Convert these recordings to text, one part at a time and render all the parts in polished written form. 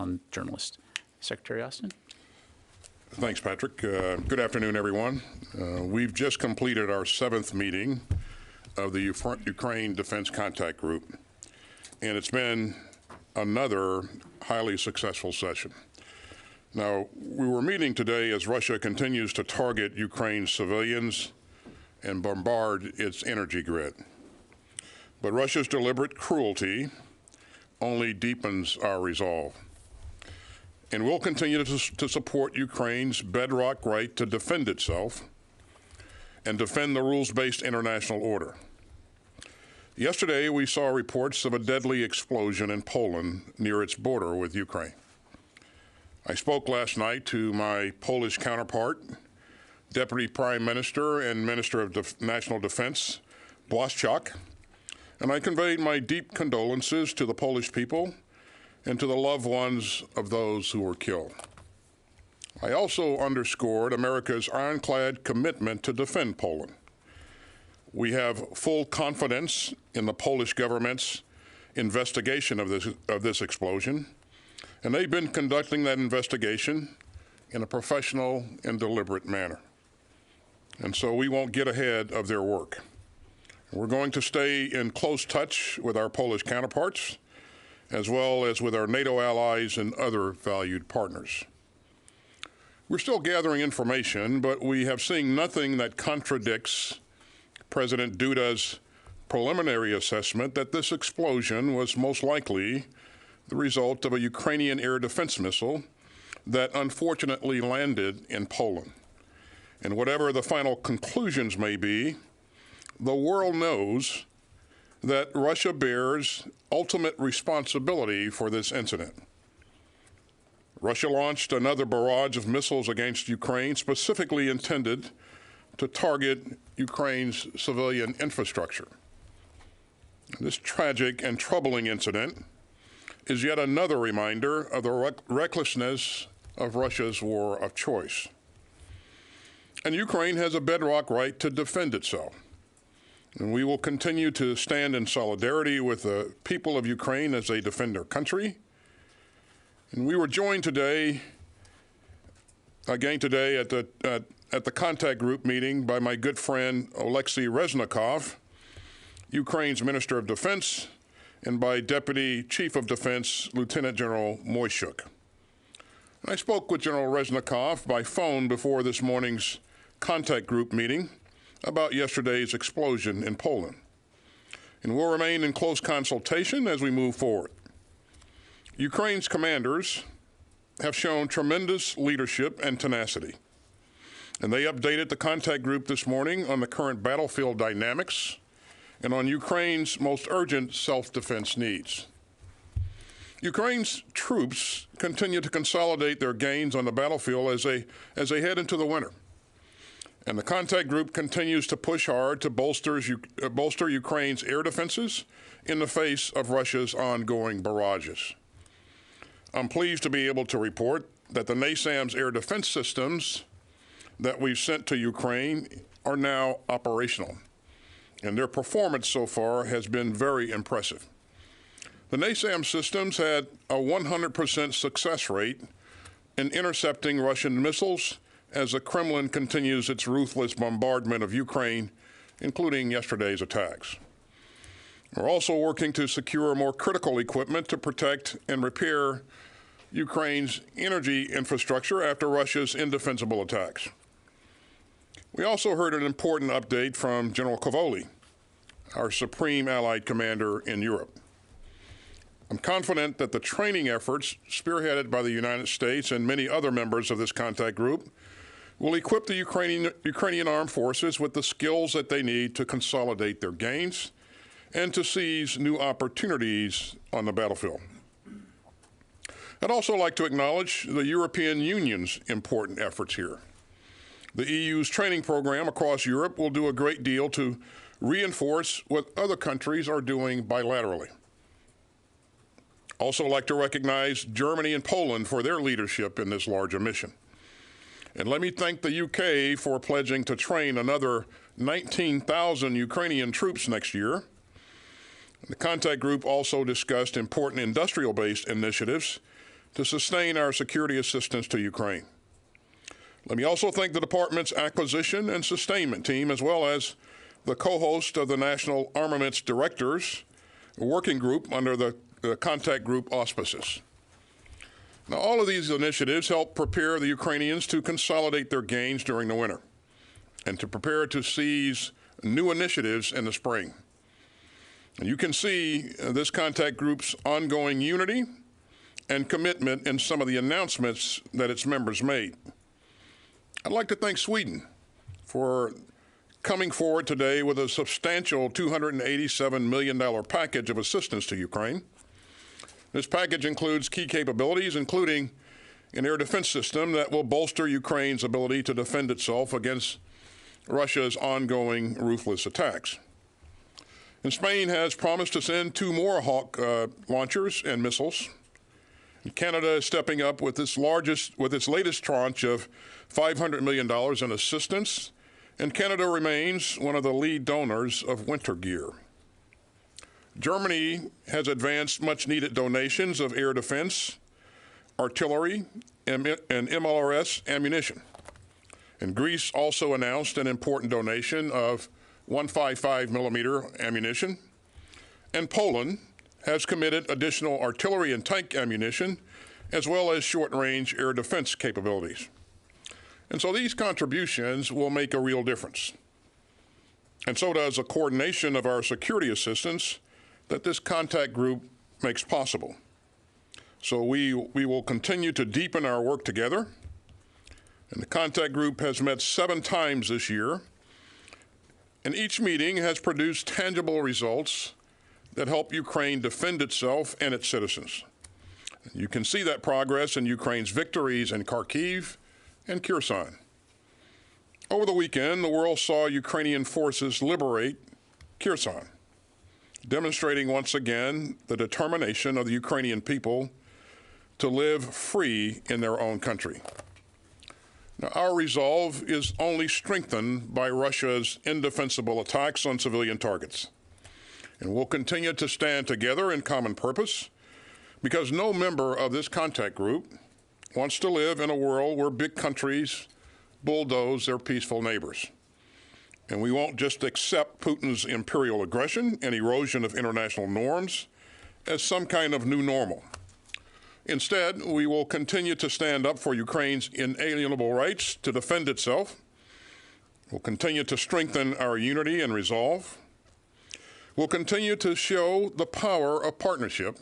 Pentagon journalist. Secretary Austin. Thanks, Patrick. Good afternoon, everyone. We've just completed our 7th meeting of the Ukraine Defense Contact Group, and it's been another highly successful session. Now, we were meeting today as Russia continues to target Ukraine's civilians and bombard its energy grid. But Russia's deliberate cruelty only deepens our resolve. And we'll continue to support Ukraine's bedrock right to defend itself and defend the rules-based international order. Yesterday, we saw reports of a deadly explosion in Poland near its border with Ukraine. I spoke last night to my Polish counterpart, Deputy Prime Minister and Minister of National Defense, Błaszczak, and I conveyed my deep condolences to the Polish people and to the loved ones of those who were killed. I also underscored America's ironclad commitment to defend Poland. We have full confidence in the Polish government's investigation of this explosion, and they've been conducting that investigation in a professional and deliberate manner. And so we won't get ahead of their work. We're going to stay in close touch with our Polish counterparts, as well as with our NATO allies and other valued partners. We're still gathering information, but we have seen nothing that contradicts President Duda's preliminary assessment that this explosion was most likely the result of a Ukrainian air defense missile that unfortunately landed in Poland. And whatever the final conclusions may be, the world knows that Russia bears ultimate responsibility for this incident. Russia launched another barrage of missiles against Ukraine, specifically intended to target Ukraine's civilian infrastructure. This tragic and troubling incident is yet another reminder of the recklessness of Russia's war of choice. And Ukraine has a bedrock right to defend itself. And we will continue to stand in solidarity with the people of Ukraine as they defend their country. And we were joined again today at the contact group meeting by my good friend Oleksiy Reznikov, Ukraine's Minister of Defense, and by Deputy Chief of Defense Lieutenant General Moyshuk. And I spoke with General Reznikov by phone before this morning's contact group meeting about yesterday's explosion in Poland. And we'll remain in close consultation as we move forward. Ukraine's commanders have shown tremendous leadership and tenacity. And they updated the contact group this morning on the current battlefield dynamics and on Ukraine's most urgent self-defense needs. Ukraine's troops continue to consolidate their gains on the battlefield as they head into the winter. And the contact group continues to push hard to bolster Ukraine's air defenses in the face of Russia's ongoing barrages. I'm pleased to be able to report that the NASAMS air defense systems that we've sent to Ukraine are now operational, and their performance so far has been very impressive. The NASAMS systems had a 100% success rate in intercepting Russian missiles as the Kremlin continues its ruthless bombardment of Ukraine, including yesterday's attacks. We're also working to secure more critical equipment to protect and repair Ukraine's energy infrastructure after Russia's indefensible attacks. We also heard an important update from General Kovoli, our supreme allied commander in Europe. I'm confident that the training efforts spearheaded by the United States and many other members of this contact group will equip the Ukrainian armed forces with the skills that they need to consolidate their gains and to seize new opportunities on the battlefield. I'd also like to acknowledge the European Union's important efforts here. The EU's training program across Europe will do a great deal to reinforce what other countries are doing bilaterally. Also like to recognize Germany and Poland for their leadership in this larger mission. And let me thank the UK for pledging to train another 19,000 Ukrainian troops next year. The contact group also discussed important industrial-based initiatives to sustain our security assistance to Ukraine. Let me also thank the Department's Acquisition and Sustainment Team, as well as the co-host of the National Armaments Directors Working Group under the Contact Group auspices. Now, all of these initiatives help prepare the Ukrainians to consolidate their gains during the winter and to prepare to seize new initiatives in the spring. And you can see this contact group's ongoing unity and commitment in some of the announcements that its members made. I'd like to thank Sweden for coming forward today with a substantial $287 million package of assistance to Ukraine. This package includes key capabilities, including an air defense system that will bolster Ukraine's ability to defend itself against Russia's ongoing ruthless attacks. And Spain has promised to send 2 more Hawk launchers and missiles. And Canada is stepping up with its latest tranche of $500 million in assistance, and Canada remains one of the lead donors of winter gear. Germany has advanced much-needed donations of air defense, artillery, and MLRS ammunition. And Greece also announced an important donation of 155 millimeter ammunition. And Poland has committed additional artillery and tank ammunition, as well as short-range air defense capabilities. And so these contributions will make a real difference. And so does a coordination of our security assistance that this contact group makes possible. So we will continue to deepen our work together. And the contact group has met 7 times this year. And each meeting has produced tangible results that help Ukraine defend itself and its citizens. You can see that progress in Ukraine's victories in Kharkiv and Kherson. Over the weekend, the world saw Ukrainian forces liberate Kherson, demonstrating once again the determination of the Ukrainian people to live free in their own country. Now, our resolve is only strengthened by Russia's indefensible attacks on civilian targets. And we'll continue to stand together in common purpose, because no member of this contact group wants to live in a world where big countries bulldoze their peaceful neighbors. And we won't just accept Putin's imperial aggression and erosion of international norms as some kind of new normal. Instead, we will continue to stand up for Ukraine's inalienable rights to defend itself. We'll continue to strengthen our unity and resolve. We'll continue to show the power of partnership.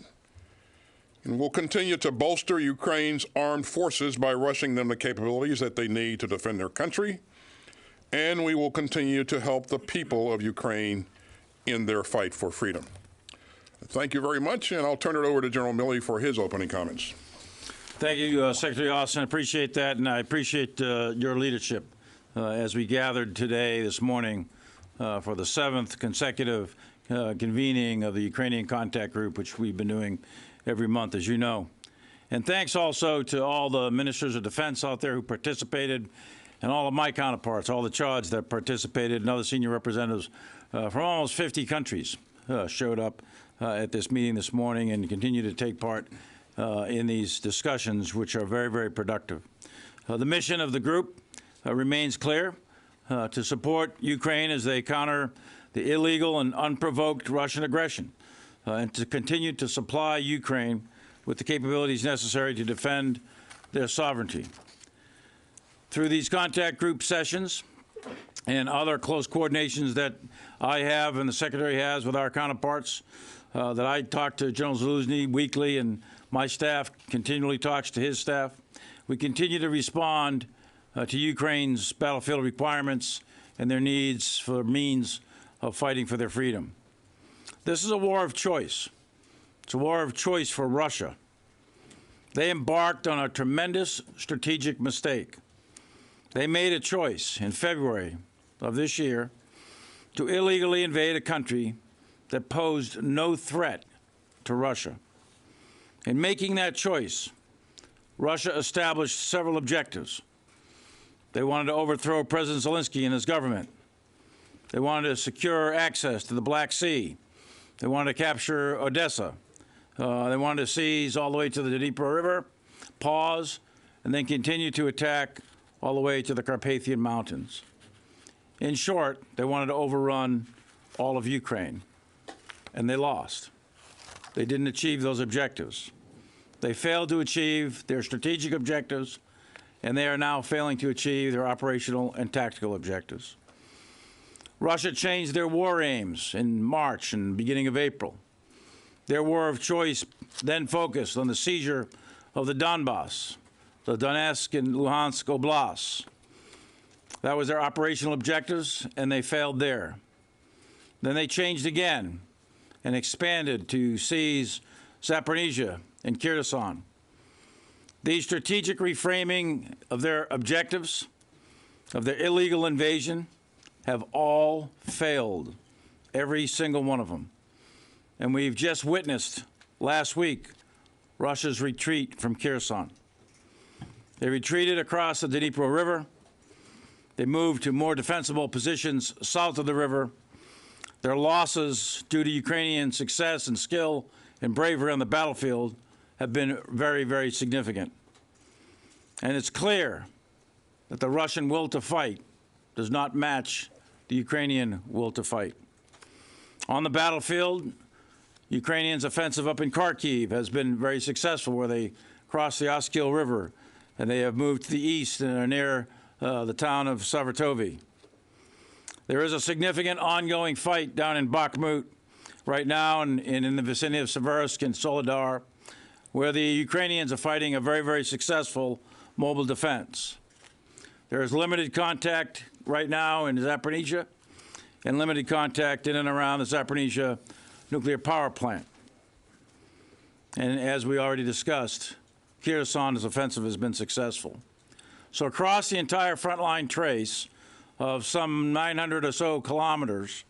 And we'll continue to bolster Ukraine's armed forces by rushing them the capabilities that they need to defend their country. And we will continue to help the people of Ukraine in their fight for freedom. Thank you very much, and I'll turn it over to General Milley for his opening comments. Thank you, Secretary Austin. I appreciate that, and I appreciate your leadership as we gathered today, this morning, for the 7th consecutive convening of the Ukrainian Contact Group, which we've been doing every month, as you know. And thanks also to all the ministers of defense out there who participated, and all of my counterparts, all the charge that participated, and other senior representatives from almost 50 countries showed up at this meeting this morning and continue to take part in these discussions, which are very, very productive. The mission of the group remains clear: to support Ukraine as they counter the illegal and unprovoked Russian aggression, and to continue to supply Ukraine with the capabilities necessary to defend their sovereignty. Through these contact group sessions and other close coordinations that I have and the Secretary has with our counterparts, that I talk to General Zaluzny weekly, and my staff continually talks to his staff, we continue to respond to Ukraine's battlefield requirements and their needs for means of fighting for their freedom. This is a war of choice. It's a war of choice for Russia. They embarked on a tremendous strategic mistake. They made a choice in February of this year to illegally invade a country that posed no threat to Russia. In making that choice, Russia established several objectives. They wanted to overthrow President Zelensky and his government. They wanted to secure access to the Black Sea. They wanted to capture Odessa. They wanted to seize all the way to the Dnieper River pause, and then continue to attack all the way to the Carpathian Mountains. In short, they wanted to overrun all of Ukraine, and they lost. They didn't achieve those objectives. They failed to achieve their strategic objectives, and they are now failing to achieve their operational and tactical objectives. Russia changed their war aims in March and beginning of April. Their war of choice then focused on the seizure of the Donbass, the Donetsk and Luhansk oblasts. That was their operational objectives, and they failed there. Then they changed again and expanded to seize Zaporizhia and Kherson. These strategic reframing of their objectives, of their illegal invasion, have all failed, every single one of them. And we've just witnessed last week Russia's retreat from Kherson. They retreated across the Dnipro River. They moved to more defensible positions south of the river. Their losses due to Ukrainian success and skill and bravery on the battlefield have been very, very significant. And it's clear that the Russian will to fight does not match the Ukrainian will to fight. On the battlefield, Ukrainians' offensive up in Kharkiv has been very successful, where they crossed the Oskil River, and they have moved to the east and are near the town of Savartovy. There is a significant ongoing fight down in Bakhmut right now and in the vicinity of Seversk and Soledar, where the Ukrainians are fighting a very, very successful mobile defense. There is limited contact right now in Zaporizhia and limited contact in and around the Zaporizhia nuclear power plant. And as we already discussed, Kherson's offensive has been successful. So across the entire frontline trace of some 900 or so kilometers,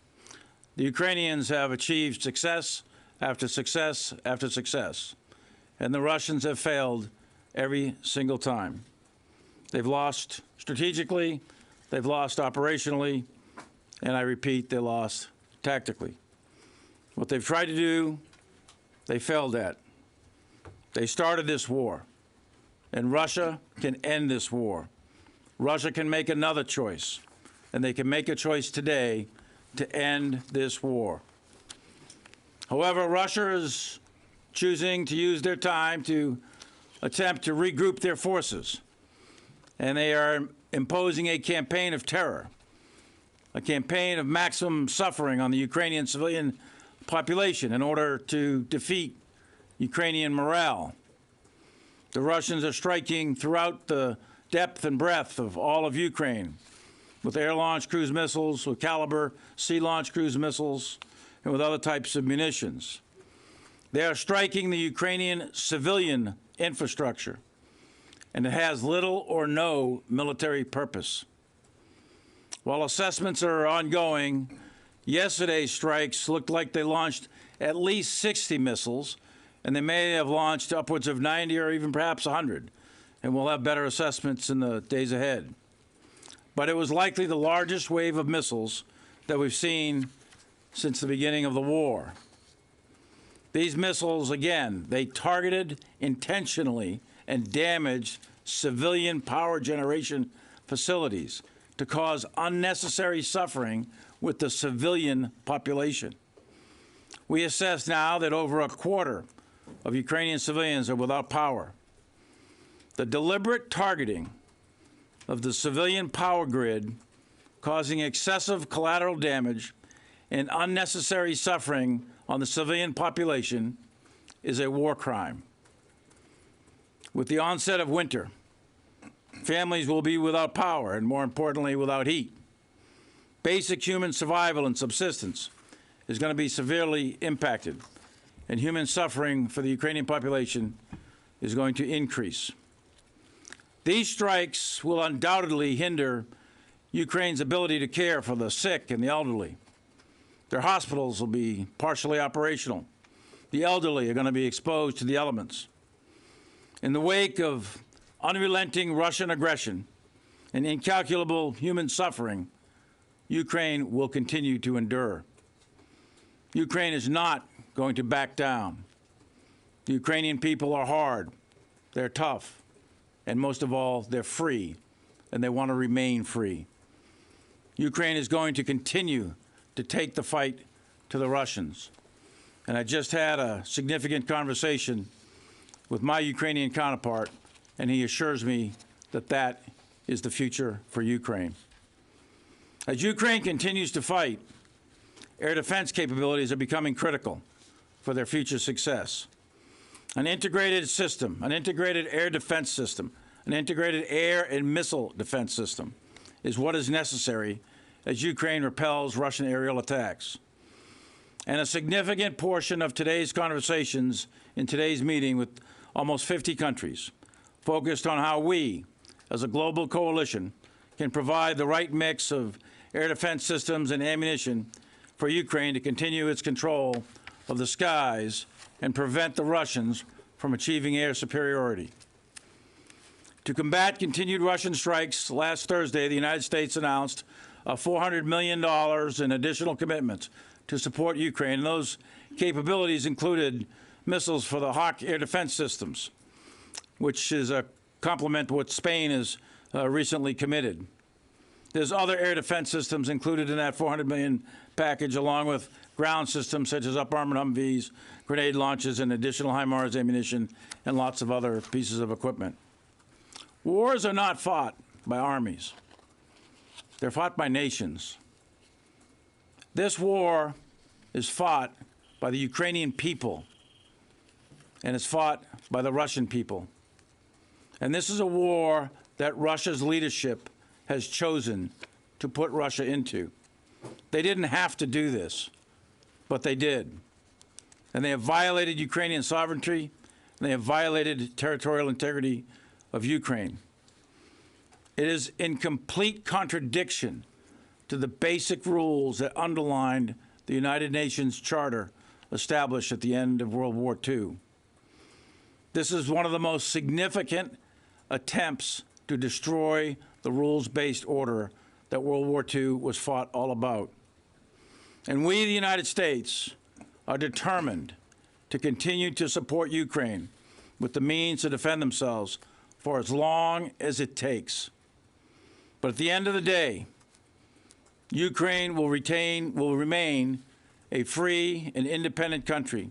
the Ukrainians have achieved success after success after success, and the Russians have failed every single time. They've lost strategically, they've lost operationally, and I repeat, they lost tactically. What they've tried to do, they failed at. They started this war, and Russia can end this war. Russia can make another choice, and they can make a choice today to end this war. However, Russia is choosing to use their time to attempt to regroup their forces, and they are imposing a campaign of terror, a campaign of maximum suffering on the Ukrainian civilian population in order to defeat Ukrainian morale. The Russians are striking throughout the depth and breadth of all of Ukraine with air-launched cruise missiles, with Caliber sea-launched cruise missiles, and with other types of munitions. They are striking the Ukrainian civilian infrastructure, and it has little or no military purpose. While assessments are ongoing, yesterday's strikes looked like they launched at least 60 missiles, and they may have launched upwards of 90 or even perhaps 100, and we'll have better assessments in the days ahead. But it was likely the largest wave of missiles that we've seen since the beginning of the war. These missiles, again, they targeted intentionally and damaged civilian power generation facilities to cause unnecessary suffering with the civilian population. We assess now that over a quarter of Ukrainian civilians are without power. The deliberate targeting of the civilian power grid, causing excessive collateral damage and unnecessary suffering on the civilian population, is a war crime. With the onset of winter, families will be without power and, more importantly, without heat. Basic human survival and subsistence is going to be severely impacted, and human suffering for the Ukrainian population is going to increase. These strikes will undoubtedly hinder Ukraine's ability to care for the sick and the elderly. Their hospitals will be partially operational. The elderly are going to be exposed to the elements. In the wake of unrelenting Russian aggression and incalculable human suffering, Ukraine will continue to endure. Ukraine is not going to back down. The Ukrainian people are hard. they're tough, and most of all, they're free, and they want to remain free. Ukraine is going to continue to take the fight to the Russians. And I just had a significant conversation with my Ukrainian counterpart, and he assures me that that is the future for Ukraine. As Ukraine continues to fight, air defense capabilities are becoming critical for their future success. An integrated system, an integrated air defense system, an integrated air and missile defense system is what is necessary as Ukraine repels Russian aerial attacks. And a significant portion of today's conversations in today's meeting with almost 50 countries focused on how we, as a global coalition, can provide the right mix of air defense systems and ammunition for Ukraine to continue its control of the skies and prevent the Russians from achieving air superiority. To combat continued Russian strikes, last Thursday, the United States announced $400 million in additional commitments to support Ukraine. And those capabilities included missiles for the Hawk air defense systems, which is a complement to what Spain has recently committed. There's other air defense systems included in that $400 million package, along with ground systems such as up-armored Humvees, grenade launches, and additional HIMARS ammunition, and lots of other pieces of equipment. Wars are not fought by armies. They're fought by nations. This war is fought by the Ukrainian people, and it's fought by the Russian people. And this is a war that Russia's leadership has chosen to put Russia into. They didn't have to do this, but they did. And they have violated Ukrainian sovereignty, and they have violated territorial integrity of Ukraine. It is in complete contradiction to the basic rules that underlined the United Nations Charter established at the end of World War II. This is one of the most significant attempts to destroy the rules-based order that World War II was fought all about. And we, the United States, are determined to continue to support Ukraine with the means to defend themselves for as long as it takes. But at the end of the day, Ukraine will remain a free and independent country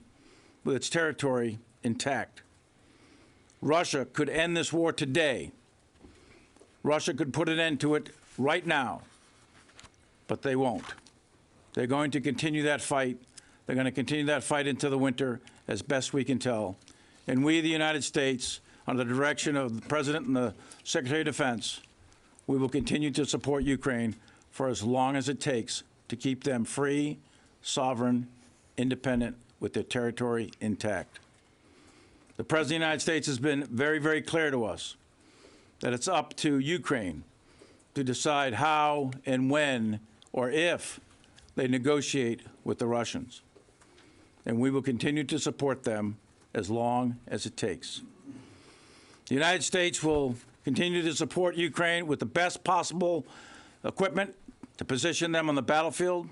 with its territory intact. Russia could end this war today. Russia could put an end to it right now, but they won't. They're going to continue that fight. They're going to continue that fight into the winter as best we can tell. And we, the United States, under the direction of the President and the Secretary of Defense, we will continue to support Ukraine for as long as it takes to keep them free, sovereign, independent, with their territory intact. The President of the United States has been very, very clear to us that it's up to Ukraine to decide how and when or if they negotiate with the Russians. And we will continue to support them as long as it takes. The United States will continue to support Ukraine with the best possible equipment to position them on the battlefield,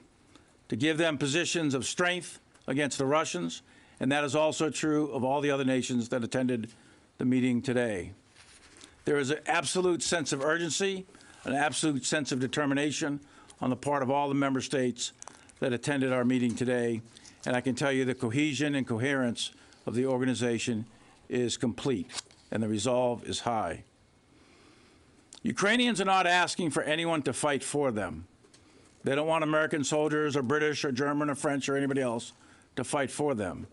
to give them positions of strength against the Russians, and that is also true of all the other nations that attended the meeting today. There is an absolute sense of urgency, an absolute sense of determination on the part of all the member states that attended our meeting today, and I can tell you the cohesion and coherence of the organization is complete, and the resolve is high. Ukrainians are not asking for anyone to fight for them. They don't want American soldiers or British or German or French or anybody else to fight for them.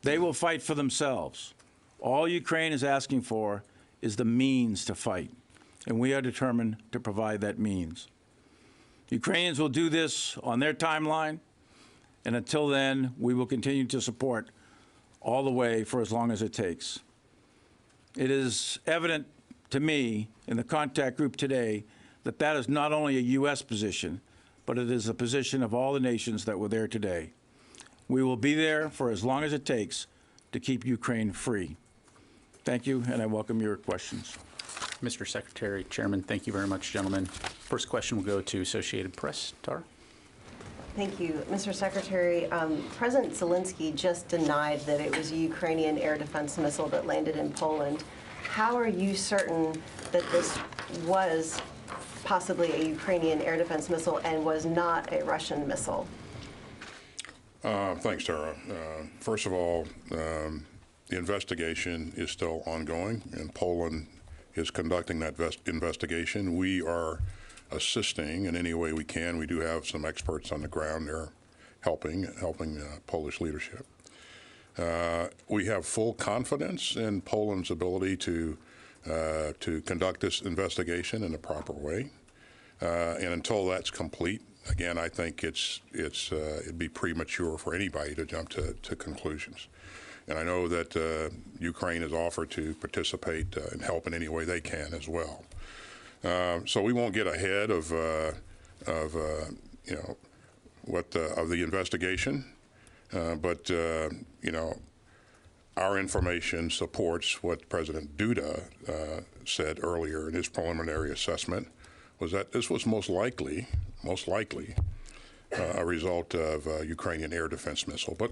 They will fight for themselves. All Ukraine is asking for is the means to fight, and we are determined to provide that means. Ukrainians will do this on their timeline, and until then, we will continue to support all the way for as long as it takes. It is evident to me in the contact group today that that is not only a U.S. position, but it is a position of all the nations that were there today. We will be there for as long as it takes to keep Ukraine free. Thank you, and I welcome your questions. Mr. Secretary, Chairman, thank you very much, gentlemen. First question will go to Associated Press. Tara? Thank you. Mr. Secretary, President Zelensky just denied that it was a Ukrainian air defense missile that landed in Poland. How are you certain that this was possibly a Ukrainian air defense missile and was not a Russian missile? Thanks, Tara. First of all, the investigation is still ongoing, and Poland is conducting that investigation. We are assisting in any way we can. We do have some experts on the ground there helping Polish leadership. We have full confidence in Poland's ability to conduct this investigation in the proper way. And until that's complete, again, I think it'd be premature for anybody to jump to conclusions. And I know that Ukraine has offered to participate and help in any way they can as well. So we won't get ahead of the investigation, but our information supports what President Duda said earlier in his preliminary assessment, was that this was most likely a result of a Ukrainian air defense missile. But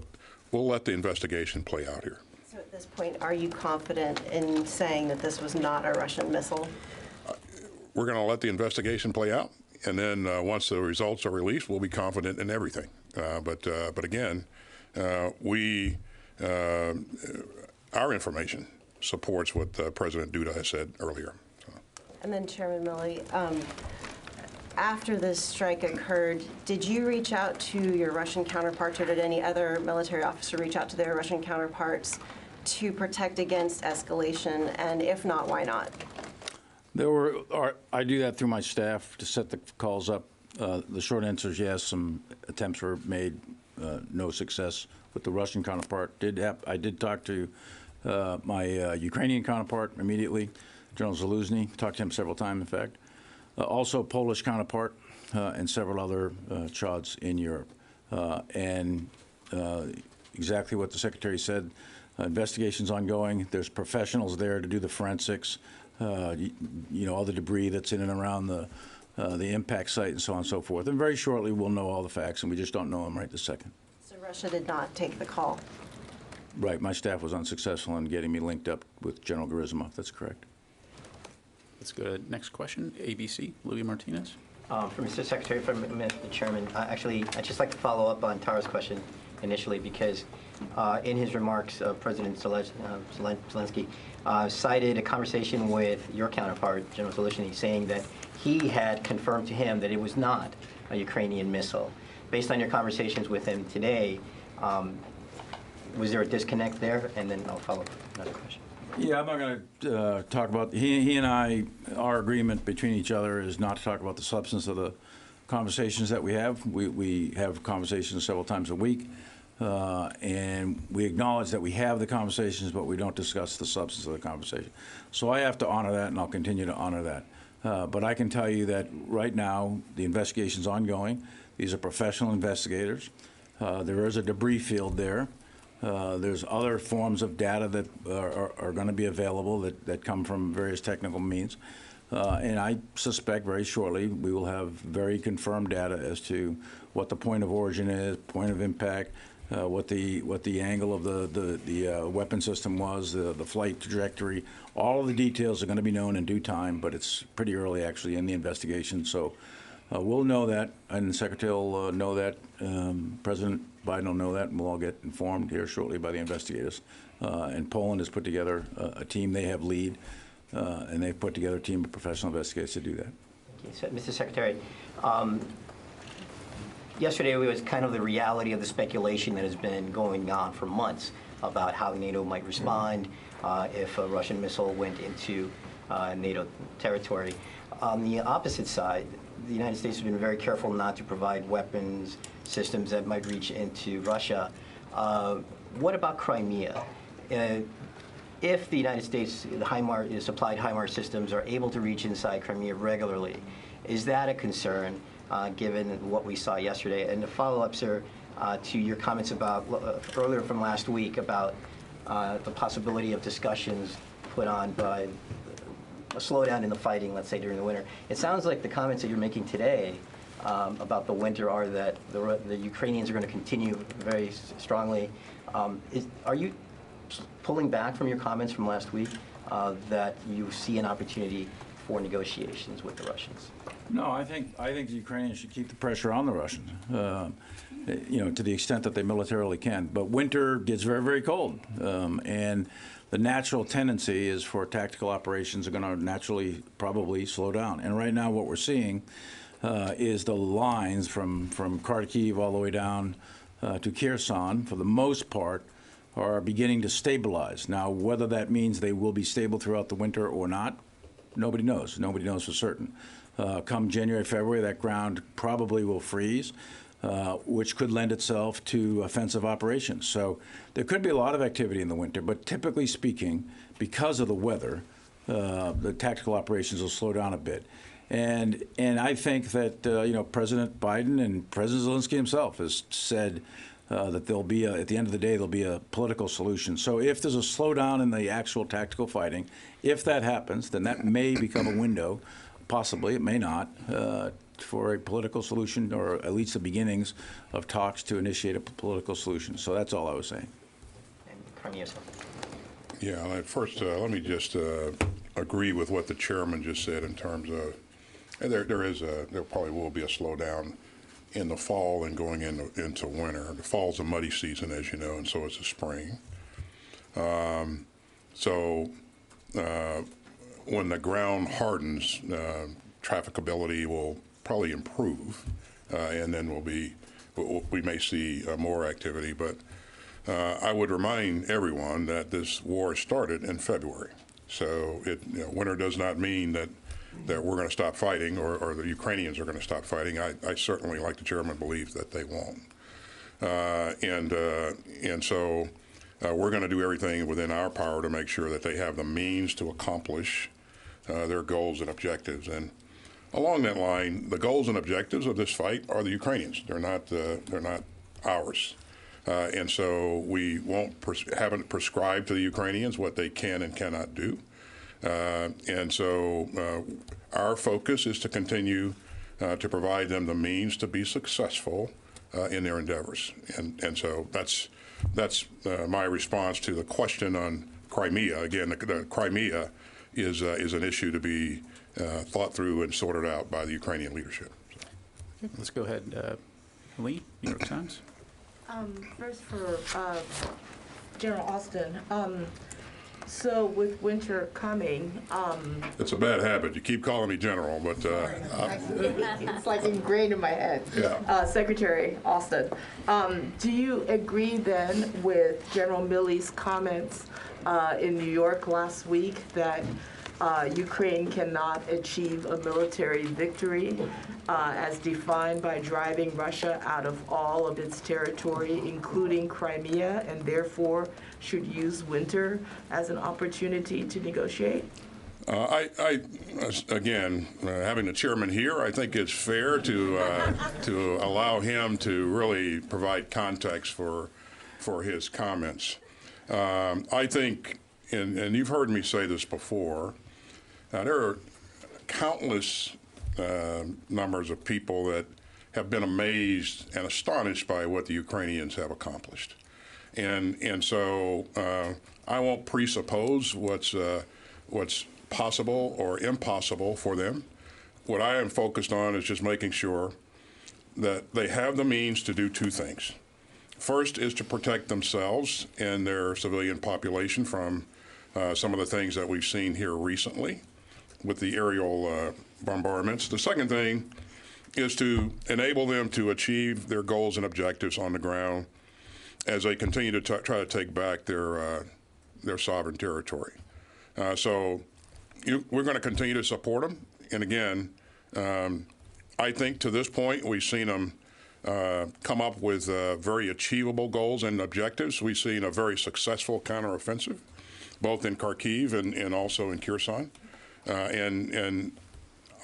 we'll let the investigation play out here. So at this point, are you confident in saying that this was not a Russian missile? We're going to let the investigation play out, and then once the results are released, we'll be confident in everything. But again, our information supports what President Duda has said earlier. So. And then Chairman Milley, after this strike occurred, did you reach out to your Russian counterparts, or did any other military officer reach out to their Russian counterparts to protect against escalation? And if not, why not? I do that through my staff to set the calls up. The short answer is yes. Some attempts were made, no success with the Russian counterpart. I did talk to my Ukrainian counterpart immediately, General Zaluzny. Talked to him several times, in fact. Also Polish counterpart and several other CHODs in Europe. And exactly what the Secretary said, investigation's ongoing. There's professionals there to do the forensics. All the debris that's in and around the impact site and so on and so forth. And very shortly, we'll know all the facts, and we just don't know them right this second. So Russia did not take the call? Right. My staff was unsuccessful in getting me linked up with General Gerasimov. That's correct. Let's go to the next question. ABC, Louis Martinez. For Mr. Secretary, for Mr. Chairman, actually, I'd just like to follow up on Tara's question initially, because in his remarks, President Zelensky cited a conversation with your counterpart, General Zaluzny, saying that he had confirmed to him that it was not a Ukrainian missile. Based on your conversations with him today, was there a disconnect there? And then I'll follow up with another question. Yeah, I'm not going to talk about, he and I, our agreement between each other is not to talk about the substance of the conversations that we have. We have conversations several times a week, and we acknowledge that we have the conversations, but we don't discuss the substance of the conversation. So I have to honor that, and I'll continue to honor that. But I can tell you that right now, the investigation's ongoing. These are professional investigators. There is a debris field there. There's other forms of data that are going to be available that come from various technical means. And I suspect very shortly we will have very confirmed data as to what the point of origin is, point of impact, what the angle of the weapon system was, the flight trajectory. All of the details are going to be known in due time, but it's pretty early actually in the investigation. So we'll know that, and the Secretary will know that. President Biden will know that, and we'll all get informed here shortly by the investigators. And Poland has put together a team. They have lead, and they've put together a team of professional investigators to do that. Thank you. So, Mr. Secretary, yesterday it was kind of the reality of the speculation that has been going on for months about how NATO might respond if a Russian missile went into NATO territory. On the opposite side, the United States has been very careful not to provide weapons systems that might reach into Russia. What about Crimea? If the United States, the supplied HIMARS systems are able to reach inside Crimea regularly, is that a concern given what we saw yesterday? And to follow up, sir, to your comments about earlier from last week about the possibility of discussions put on by a slowdown in the fighting, let's say, during the winter. It sounds like the comments that you're making today about the winter are that the Ukrainians are going to continue very strongly. Are you pulling back from your comments from last week that you see an opportunity for negotiations with the Russians? No, I think the Ukrainians should keep the pressure on the Russians, to the extent that they militarily can. But winter gets very, very cold, and the natural tendency is for tactical operations are going to naturally probably slow down. And right now, what we're seeing is the lines from Kharkiv all the way down to Kherson, for the most part, are beginning to stabilize. Now, whether that means they will be stable throughout the winter or not, nobody knows. Nobody knows for certain. Come January, February, that ground probably will freeze, which could lend itself to offensive operations. So there could be a lot of activity in the winter, but typically speaking, because of the weather, the tactical operations will slow down a bit. And I think that President Biden and President Zelensky himself has said that there'll be at the end of the day, there'll be a political solution. So if there's a slowdown in the actual tactical fighting, if that happens, then that may become a window, possibly, it may not, for a political solution, or at least the beginnings of talks to initiate a political solution. So that's all I was saying. And Crimea. Yeah, first, let me just agree with what the chairman just said in terms of there probably will be a slowdown in the fall and going into winter. The fall's a muddy season, as you know, and so is the spring. When the ground hardens, trafficability will probably improve, and then we may see more activity. But I would remind everyone that this war started in February. So winter does not mean that we're going to stop fighting, or the Ukrainians are going to stop fighting. I certainly, like the chairman, believe that they won't. And so we're going to do everything within our power to make sure that they have the means to accomplish their goals and objectives. And along that line, the goals and objectives of this fight are the Ukrainians. They're not ours. And so we haven't prescribed to the Ukrainians what they can and cannot do. And so our focus is to continue to provide them the means to be successful in their endeavors. And so that's my response to the question on Crimea. Again, the Crimea is an issue to be thought through and sorted out by the Ukrainian leadership. Okay, let's go ahead. Lee, New York Times. First for General Austin. So with winter coming, It's a bad habit. You keep calling me general, but it's like ingrained in my head. yeah. Secretary Austin, do you agree then with General Milley's comments in New York last week that Ukraine cannot achieve a military victory as defined by driving Russia out of all of its territory, including Crimea, and therefore should use winter as an opportunity to negotiate? Again, having the chairman here, I think it's fair to allow him to really provide context for his comments. I think, and you've heard me say this before, there are countless numbers of people that have been amazed and astonished by what the Ukrainians have accomplished. And so I won't presuppose what's possible or impossible for them. What I am focused on is just making sure that they have the means to do two things. First is to protect themselves and their civilian population from some of the things that we've seen here recently with the aerial bombardments. The second thing is to enable them to achieve their goals and objectives on the ground as they continue to try to take back their sovereign territory. So we're going to continue to support them. And again, I think to this point we've seen them come up with very achievable goals and objectives. We've seen a very successful counteroffensive, both in Kharkiv and also in Kherson. And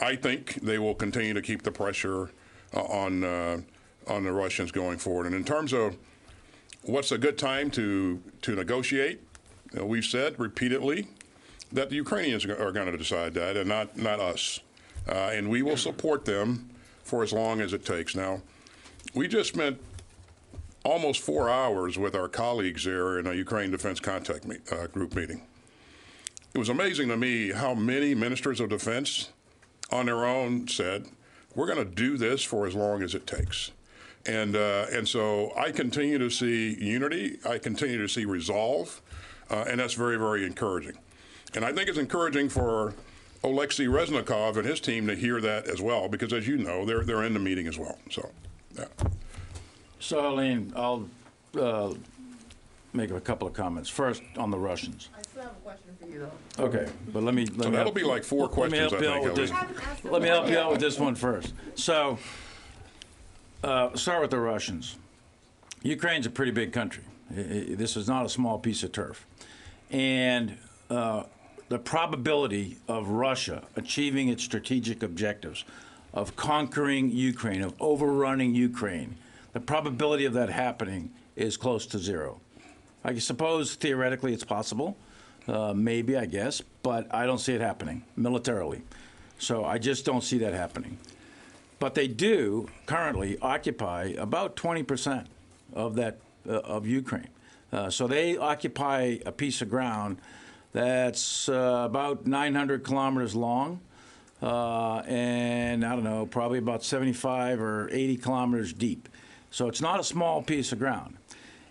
I think they will continue to keep the pressure on the Russians going forward. And in terms of what's a good time to negotiate, we've said repeatedly that the Ukrainians are going to decide that, and not us. And we will support them for as long as it takes. Now, we just spent almost 4 hours with our colleagues there in a Ukraine Defense Contact Group meeting. It was amazing to me how many ministers of defense on their own said, we're going to do this for as long as it takes. And so I continue to see unity, I continue to see resolve, and that's very, very encouraging. And I think it's encouraging for Oleksiy Reznikov and his team to hear that as well, because as you know, they're in the meeting as well. So, yeah. So, Helene, I'll make a couple of comments. First, on the Russians. I still have a question for you, though. Okay, but let me So that'll be like 4 questions, I think, Helene. Let me help you out with this one first. So, start with the Russians. Ukraine's a pretty big country. This is not a small piece of turf. And the probability of Russia achieving its strategic objectives, of conquering Ukraine, of overrunning Ukraine, the probability of that happening is close to zero. I suppose theoretically it's possible, maybe, I guess, but I don't see it happening militarily. So I just don't see that happening. But they do currently occupy about 20% of that of Ukraine. So they occupy a piece of ground that's about 900 kilometers long, and I don't know, probably about 75 or 80 kilometers deep. So it's not a small piece of ground.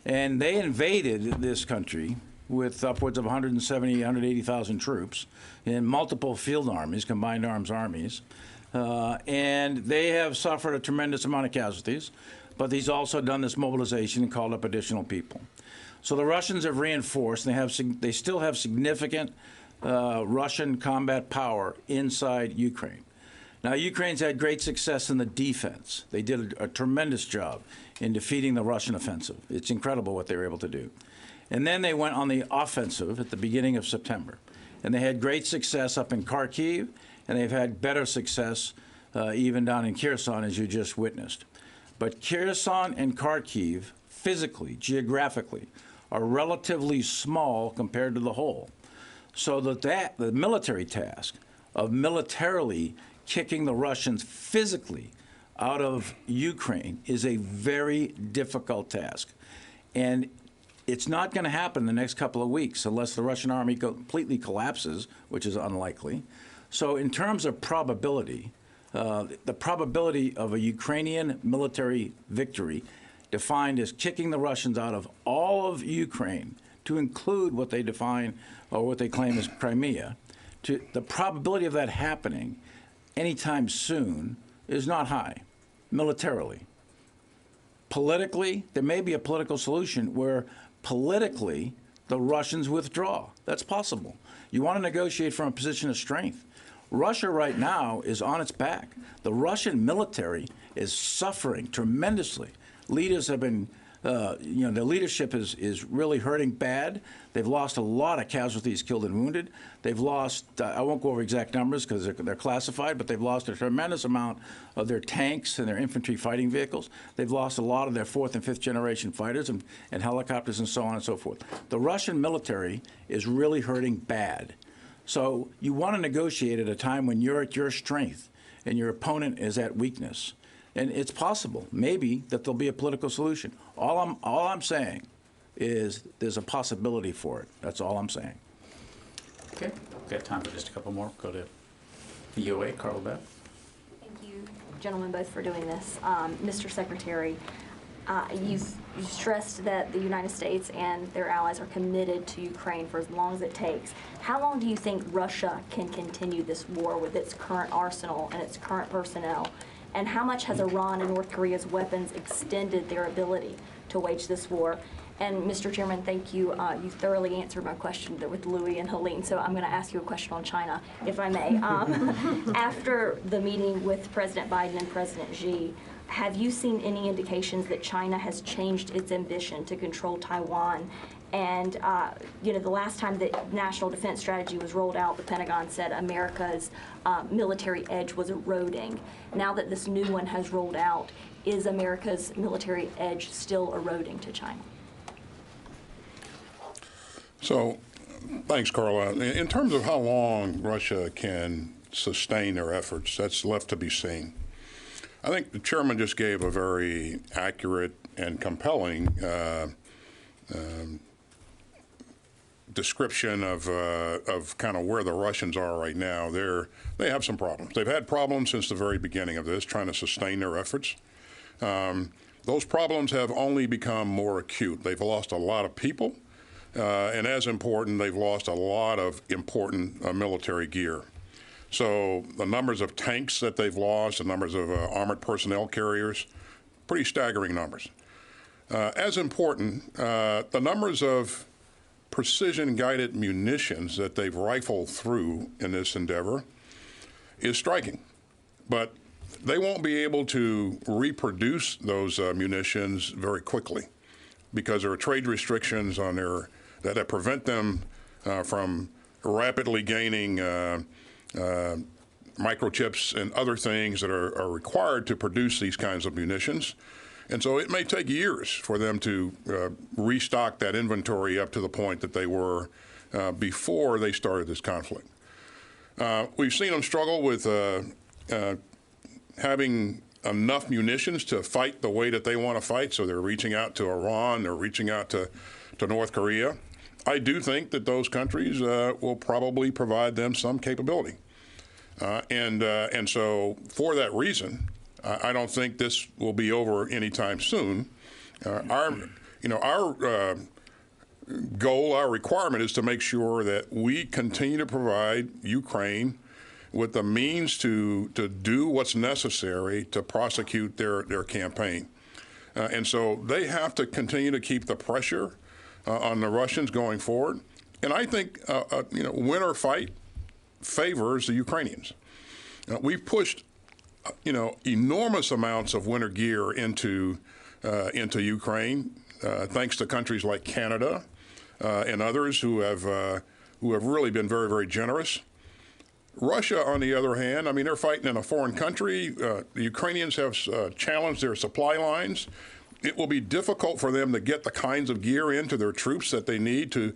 And they invaded this country with upwards of 170, 180,000 troops in multiple field armies, combined arms armies. And they have suffered a tremendous amount of casualties, but he's also done this mobilization and called up additional people. So the Russians have reinforced, and they still have significant Russian combat power inside Ukraine. Now, Ukraine's had great success in the defense. They did a tremendous job in defeating the Russian offensive. It's incredible what they were able to do. And then they went on the offensive at the beginning of September. And they had great success up in Kharkiv, and they've had better success even down in Kherson, as you just witnessed. But Kherson and Kharkiv, physically, geographically, are relatively small compared to the whole. So that the military task of militarily kicking the Russians physically out of Ukraine is a very difficult task. And it's not going to happen in the next couple of weeks unless the Russian army completely collapses, which is unlikely. So in terms of probability, the probability of a Ukrainian military victory defined as kicking the Russians out of all of Ukraine, to include what they define or what they claim as Crimea, the probability of that happening anytime soon is not high, militarily. Politically, there may be a political solution where politically the Russians withdraw. That's possible. You want to negotiate from a position of strength. Russia right now is on its back. The Russian military is suffering tremendously. Leaders have been, the leadership is really hurting bad. They've lost a lot of casualties, killed and wounded. They've lost, I won't go over exact numbers because they're classified, but they've lost a tremendous amount of their tanks and their infantry fighting vehicles. They've lost a lot of their 4th and 5th generation fighters and helicopters and so on and so forth. The Russian military is really hurting bad. So you want to negotiate at a time when you're at your strength and your opponent is at weakness. And it's possible, maybe, that there'll be a political solution. All I'm saying is there's a possibility for it. That's all I'm saying. Okay, we've got time for just a couple more. Go to VOA, Carl Beth. Thank you, gentlemen, both for doing this. Mr. Secretary, you've stressed that the United States and their allies are committed to Ukraine for as long as it takes. How long do you think Russia can continue this war with its current arsenal and its current personnel? And how much has Iran and North Korea's weapons extended their ability to wage this war? And Mr. Chairman, thank you. You thoroughly answered my question with Louis and Helene, so I'm going to ask you a question on China, if I may. After the meeting with President Biden and President Xi, have you seen any indications that China has changed its ambition to control Taiwan? And, the last time the National Defense Strategy was rolled out, the Pentagon said America's military edge was eroding. Now that this new one has rolled out, is America's military edge still eroding to China? So, thanks, Carla. In terms of how long Russia can sustain their efforts, that's left to be seen. I think the chairman just gave a very accurate and compelling description of kind of where the Russians are right now. They have some problems. They've had problems since the very beginning of this, trying to sustain their efforts. Those problems have only become more acute. They've lost a lot of people, and as important, they've lost a lot of important military gear. So the numbers of tanks that they've lost, the numbers of armored personnel carriers, pretty staggering numbers. As important, the numbers of precision-guided munitions that they've rifled through in this endeavor is striking. But they won't be able to reproduce those munitions very quickly because there are trade restrictions on that prevent them from rapidly gaining microchips and other things that are required to produce these kinds of munitions. And so it may take years for them to restock that inventory up to the point that they were before they started this conflict. We've seen them struggle with having enough munitions to fight the way that they want to fight, so they're reaching out to Iran, they're reaching out to North Korea. I do think that those countries will probably provide them some capability. And so for that reason, I don't think this will be over anytime soon. Our goal, our requirement is to make sure that we continue to provide Ukraine with the means to do what's necessary to prosecute their campaign. And so they have to continue to keep the pressure on the Russians going forward. And I think, win or fight favors the Ukrainians. We've pushed enormous amounts of winter gear into Ukraine, thanks to countries like Canada and others who have really been very, very generous. Russia, on the other hand, I mean, they're fighting in a foreign country. The Ukrainians have challenged their supply lines. It will be difficult for them to get the kinds of gear into their troops that they need to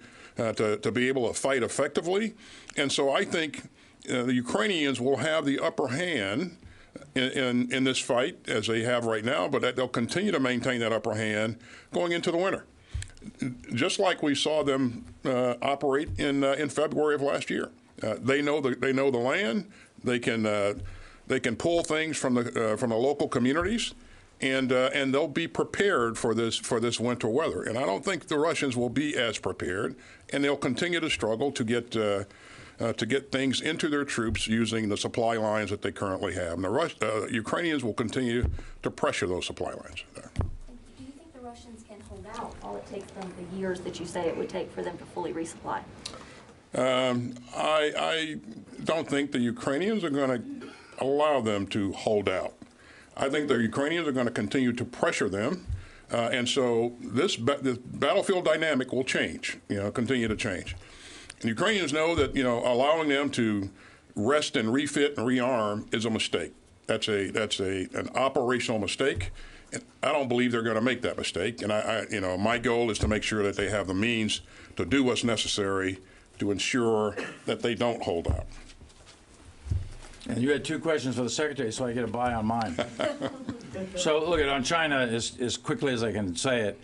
be able to fight effectively. And so I think the Ukrainians will have the upper hand in this fight, as they have right now, but they'll continue to maintain that upper hand going into the winter, just like we saw them operate in February of last year. They know the land. They can pull things from the local communities, and they'll be prepared for this winter weather. And I don't think the Russians will be as prepared, and they'll continue to struggle to get things into their troops using the supply lines that they currently have. And the Ukrainians will continue to pressure those supply lines. Do you think the Russians can hold out all it takes them the years that you say it would take for them to fully resupply? I don't think the Ukrainians are going to allow them to hold out. I think the Ukrainians are going to continue to pressure them. And so this battlefield dynamic will change, continue to change. And Ukrainians know that, allowing them to rest and refit and rearm is a mistake. That's an operational mistake. And I don't believe they're going to make that mistake. And my goal is to make sure that they have the means to do what's necessary to ensure that they don't hold out. And you had two questions for the Secretary, so I get a buy on mine. So look, on China, as quickly as I can say it,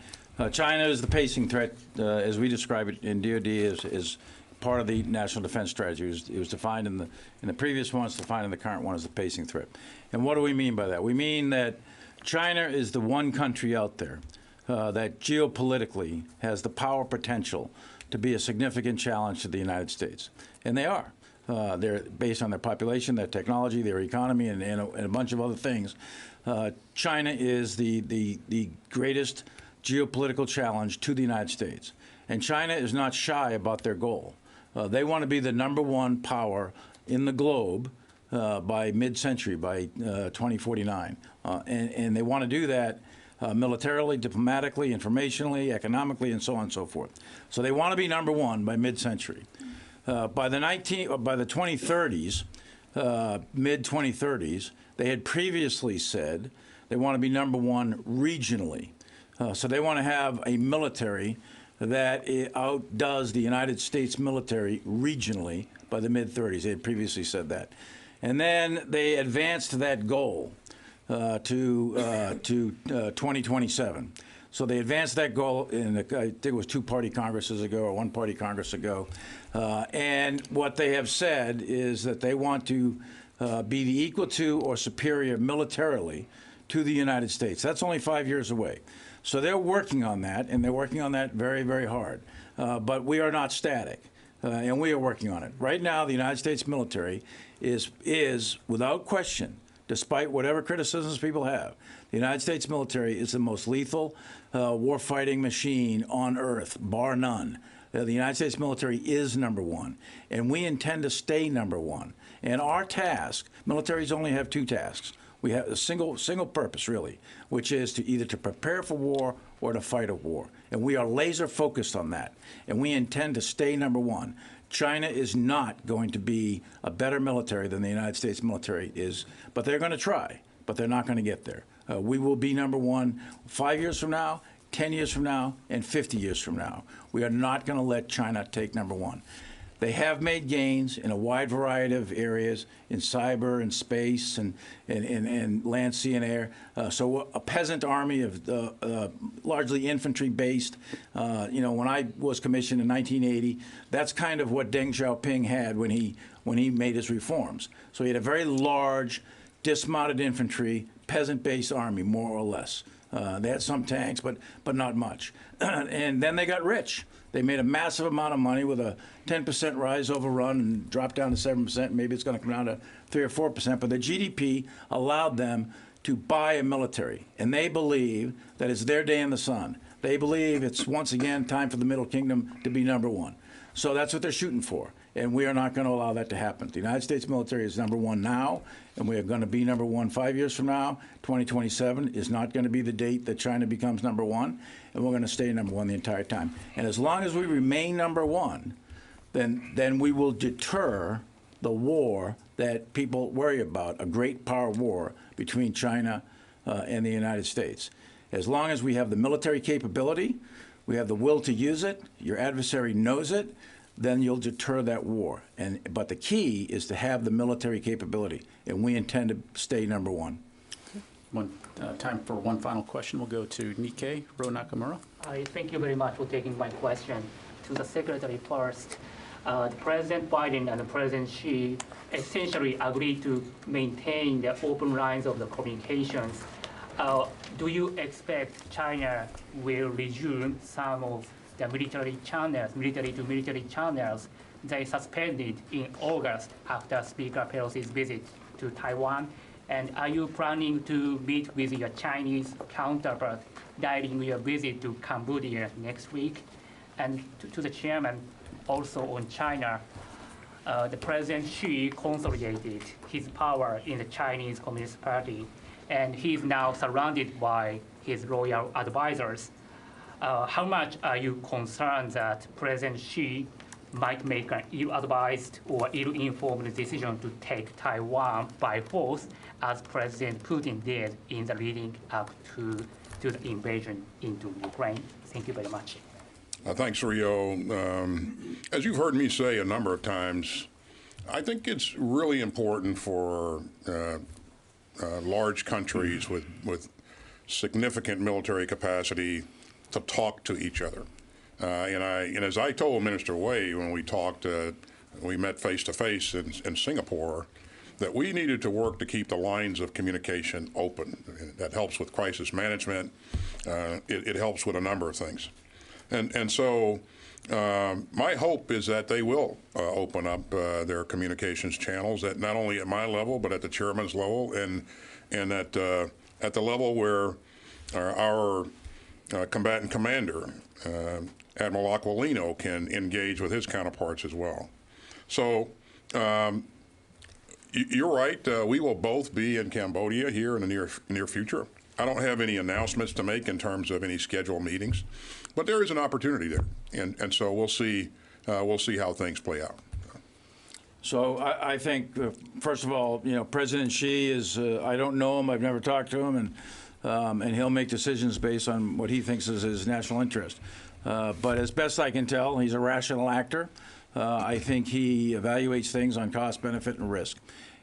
China is the pacing threat, as we describe it in DoD, is part of the national defense strategy. It was defined in the previous one, it's defined in the current one as the pacing threat. And what do we mean by that? We mean that China is the one country out there that geopolitically has the power potential to be a significant challenge to the United States. And they are. They're based on their population, their technology, their economy, and a bunch of other things. China is the greatest geopolitical challenge to the United States. And China is not shy about their goal. They want to be the #1 power in the globe by mid-century, by 2049. And they want to do that militarily, diplomatically, informationally, economically, and so on and so forth. So they want to be #1 by mid-century. By the 2030s, mid-2030s, they had previously said they want to be #1 regionally. So they want to have a military that outdoes the United States military regionally by the mid-30s. They had previously said that. And then they advanced that goal to 2027. So they advanced that goal in, I think it was two-party Congresses ago or one-party Congress ago. And what they have said is that they want to be the equal to or superior militarily to the United States. That's only 5 years away. So they're working on that, and they're working on that very, very hard. But we are not static, and we are working on it. Right now, the United States military is without question, despite whatever criticisms people have, the United States military is the most lethal warfighting machine on earth, bar none. The United States military is number one, and we intend to stay number one. And our task, militaries only have two tasks. We have a single purpose, really, which is to either to prepare for war or to fight a war. And we are laser focused on that. And we intend to stay number one. China is not going to be a better military than the United States military is, but they're going to try, but they're not going to get there. We will be number one 5 years from now, 10 years from now, and 50 years from now. We are not going to let China take number one. They have made gains in a wide variety of areas, in cyber and space and land, sea, and air. So a peasant army of largely infantry-based. When I was commissioned in 1980, that's kind of what Deng Xiaoping had when he made his reforms. So he had a very large, dismounted infantry, peasant-based army, more or less. They had some tanks, but not much. And then they got rich. They made a massive amount of money with a 10% rise overrun and dropped down to 7%. Maybe it's going to come down to 3 or 4%. But the GDP allowed them to buy a military. And they believe that it's their day in the sun. They believe it's once again time for the Middle Kingdom to be number one. So that's what they're shooting for. And we are not going to allow that to happen. The United States military is number one now, and we are going to be number one 5 years from now. 2027 is not going to be the date that China becomes number one, and we're going to stay number one the entire time. And as long as we remain number one, then we will deter the war that people worry about, a great power war between China and the United States. As long as we have the military capability, we have the will to use it, your adversary knows it, then you'll deter that war. But the key is to have the military capability, and we intend to stay number one. Time for one final question. We'll go to Nikkei, Ro Nakamura. Thank you very much for taking my question. To the Secretary first, President Biden and President Xi essentially agreed to maintain the open lines of the communications. Do you expect China will resume some of the military to military channels they suspended in August after Speaker Pelosi's visit to Taiwan? And are you planning to meet with your Chinese counterpart during your visit to Cambodia next week? And to the chairman, also on China, the President Xi consolidated his power in the Chinese Communist Party, and he's now surrounded by his loyal advisors. How much are you concerned that President Xi might make an ill-advised or ill-informed decision to take Taiwan by force, as President Putin did in the leading up to the invasion into Ukraine? Thank you very much. Thanks, Rio. As you've heard me say a number of times, I think it's really important for large countries with significant military capacity to talk to each other. And as I told Minister Wei when we talked, we met face to face in Singapore, that we needed to work to keep the lines of communication open. That helps with crisis management. It helps with a number of things. And so my hope is that they will open up their communications channels, at not only at my level, but at the chairman's level, and at the level where our combatant commander, Admiral Aquilino, can engage with his counterparts as well. So you're right. We will both be in Cambodia here in the near future. I don't have any announcements to make in terms of any scheduled meetings, but there is an opportunity there, and so we'll see how things play out. So I think, first of all, President Xi is, I don't know him, I've never talked to him, and he'll make decisions based on what he thinks is his national interest. But as best I can tell, he's a rational actor. I think he evaluates things on cost, benefit, and risk.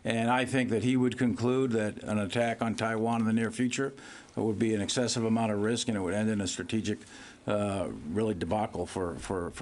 And I think that he would conclude that an attack on Taiwan in the near future would be an excessive amount of risk, and it would end in a strategic, really debacle for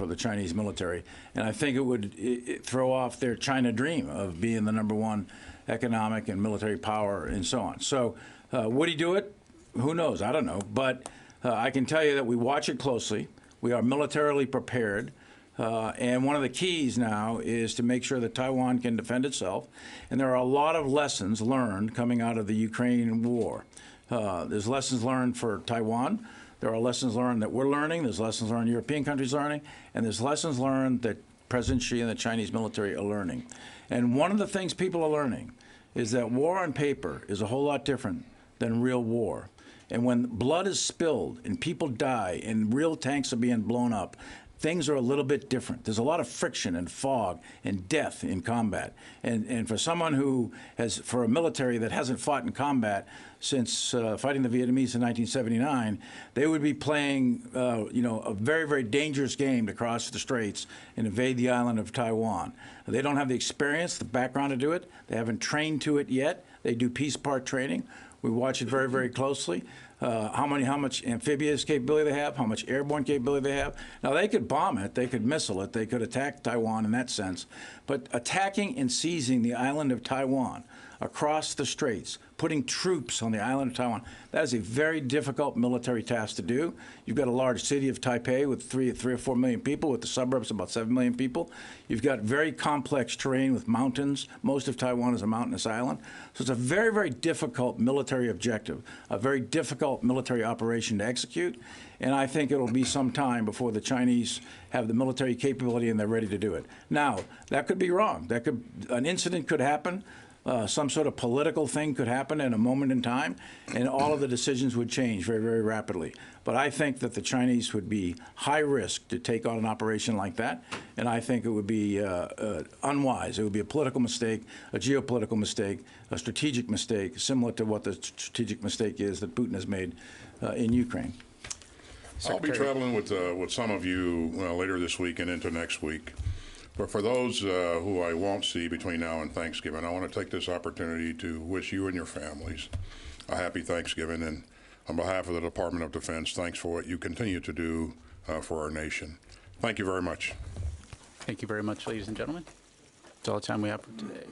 the Chinese military. And I think it would throw off their China dream of being the #1 economic and military power and so on. So would he do it? Who knows? I don't know. But I can tell you that we watch it closely. We are militarily prepared. And one of the keys now is to make sure that Taiwan can defend itself. And there are a lot of lessons learned coming out of the Ukraine war. There's lessons learned for Taiwan. There are lessons learned that we're learning. There's lessons learned European countries learning. And there's lessons learned that President Xi and the Chinese military are learning. And one of the things people are learning is that war on paper is a whole lot different than real war. And when blood is spilled and people die and real tanks are being blown up, things are a little bit different. There's a lot of friction and fog and death in combat. And for someone who has, for a military that hasn't fought in combat since fighting the Vietnamese in 1979, they would be playing, a very, very dangerous game to cross the straits and invade the island of Taiwan. They don't have the experience, the background to do it. They haven't trained to it yet. They do piece part training. We watch it very, very closely. How much amphibious capability they have, how much airborne capability they have. Now, they could bomb it, they could missile it, they could attack Taiwan in that sense. But attacking and seizing the island of Taiwan across the straits, putting troops on the island of Taiwan, that is a very difficult military task to do. You've got a large city of Taipei with 3 or 4 million people, with the suburbs about 7 million people. You've got very complex terrain with mountains. Most of Taiwan is a mountainous island. So it's a very, very difficult military objective, a very difficult military operation to execute. And I think it'll be some time before the Chinese have the military capability and they're ready to do it. Now, that could be wrong. An incident could happen. Some sort of political thing could happen in a moment in time, and all of the decisions would change very, very rapidly. But I think that the Chinese would be high risk to take on an operation like that, and I think it would be unwise. It would be a political mistake, a geopolitical mistake, a strategic mistake, similar to what the strategic mistake is that Putin has made in Ukraine. I'll be traveling with some of you later this week and into next week. But for those who I won't see between now and Thanksgiving, I want to take this opportunity to wish you and your families a happy Thanksgiving. And on behalf of the Department of Defense, thanks for what you continue to do for our nation. Thank you very much. Thank you very much, ladies and gentlemen. That's all the time we have for today.